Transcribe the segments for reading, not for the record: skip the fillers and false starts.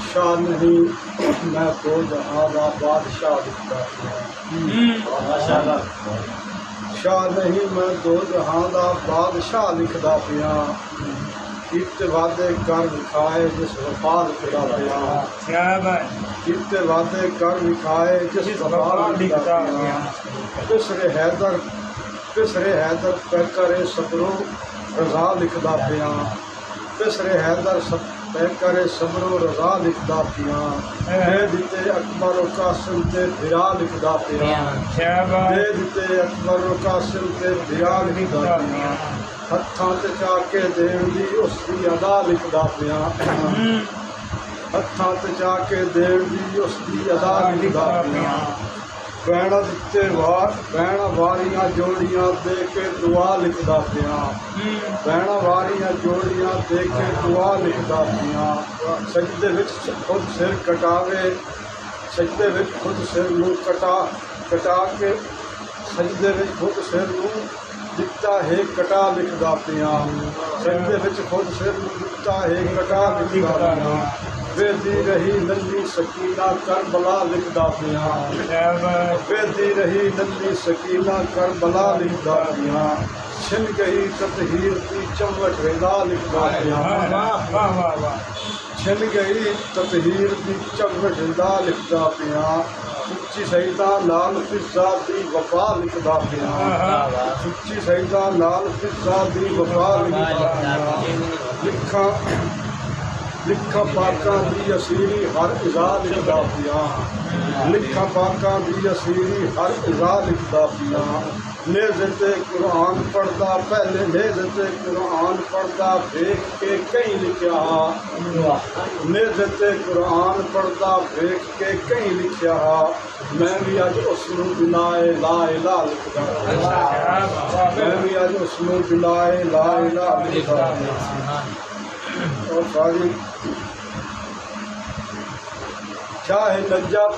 शाह नहीं मैं दो जहां दा बादशाह लिखदा पिया। शाह नहीं मैं दो जहां दा बादशाह लिखदा पिया। किते वादे कर विखाए जिस वफा लिखदा पिया। किते वादे कर विखाए जिस वफा लिखदा पिया। पिसरे हैदर पे करे सब्रो रज़ा लिखदा पिया। पिसरे हैदर पे करे सब्रो रज़ा लिखदा पिया। दे दिते अकबर कासिम ते भिरा लिखदा पिया। दे दिते अकबर कासिम ते भिरा लिखदा पिया। हत्थां ते चाके देण दी उसदी अदा लिखदा पिया। हत्थां ते चाके देण दी उसदी अदा लिखदा पिया। भैन दिते भैन वारियां जोड़ियां दे के दुआ लिखदा पिया। भैन वारियां जोड़ियां दे के दुआ लिखदा पिया। सजदे विच खुद सिर कटावे सजदे विच खुद सिर नूं कटा के सजदे विच खुद सिर नूं दिता है कटा लिखदा पिया। सजदे विच खुद सिर नूं दिता है कटा लिखदा पिया। वेदी रही नन्ही सकीना करबला लिखदा पिया। वेदी रही नन्ही सकीना करबला लिखदा पिया। छिन गई ततहीर की चमट वेदा लिखदा पिया। छिन गई ततहीर की चमट वेदा लिखदा पिया। सुच्ची सईदा नाल फिजा दी वफा लिखदा पिया। सुच्ची सईदा नाल फिजा दी वफा लिखदा पिया। लिखा पाकां दी असीरी हर इज़ा लिखदा पिया। लिखा पाकां दी असीरी हर इज़ा लिखदा पिया। नेज़े ते कुरान पढ़दा पहले नेज़े ते कुरान पढ़दा वेख के कहीं लिखिया। नेज़े ते कुरान पढ़दा वेख के कहीं लिखिया। मैं भी अज उसनूं बिनाए ला इलाहा लिखदा। मैं भी अज उसनूं बिनाए ला इलाहा लिखदा। और सारी शाह नजफ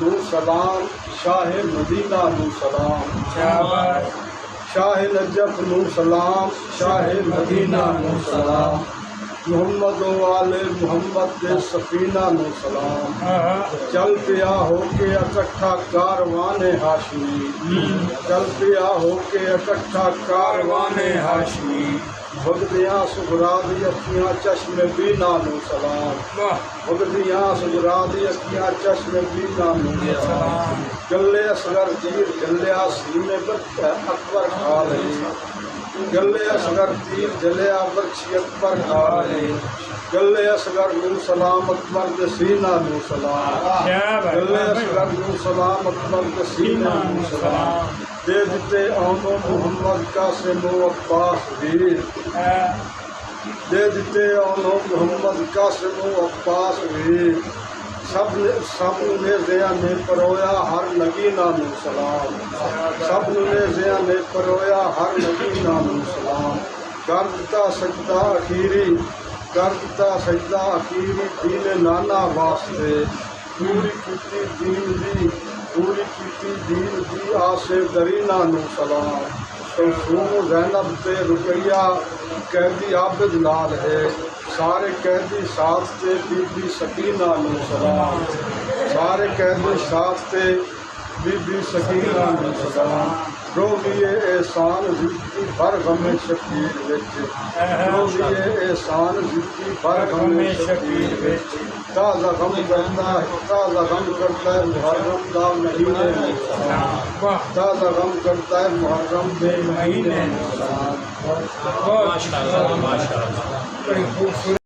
नू सलाम शाह मदीना नू सलाम। शाह नजफ नू सलाम शाह मदीना नू सलाम। मुहम्मद वाले मुहम्मद दे सफीना नू सलाम। चल पिया होके इकट्ठा कारवाने हाशमी। चल पिया होके इकट्ठा कारवाने हाशमी। भगदियाँ सुगरा दी अखियाँ चश्मे बीना नू सलाम। भगदियाँ सुगरा दी अखियाँ चश्मे बीना नू सलाम। गले असगर तीर जलिया सीने अकबर खाल। गले असगर तीर जलिया बख्शी अकबर खाल। गले असगर नू सलाम अकबर दे सीना नू सलाम। गले असगर नू सलाम अकबर दे सीना नू सलाम। दे दिते औनो मुहम्मद कासिम अब्बास वीर। दे दिते औनो मुहम्मद कासिम अब्बास वीर। सब ने ज़िया ने परोया हर नगीना नू सलाम। सब ने ज़िया ने परोया हर नगीना नू सलाम। कर दिता सजदा अखीरी कर दिता सजदा अखीरी दीन नाना वास्ते। पूरी कीती दीन दी पूरी कीती दीन दी आसे दरीना नू सलाम। कलसूम ज़ैनब ते रुकैया कैदी आबिद नाल है। सारे कैदी साथ ते बीबी सकीना नू सलाम। सारे कैदी साथ ते बीबी सकीना नू सलाम। रोगिए एहसान जिंदगी भर गमे शकीर विच। रोगिए एहसान जिंदगी भर गमे शकीर विच। ताज़ा गम करता है मुहर्रम दा महीने में सलाम। ताज़ा गम करता है मुहर्रम दे महीने में सलाम।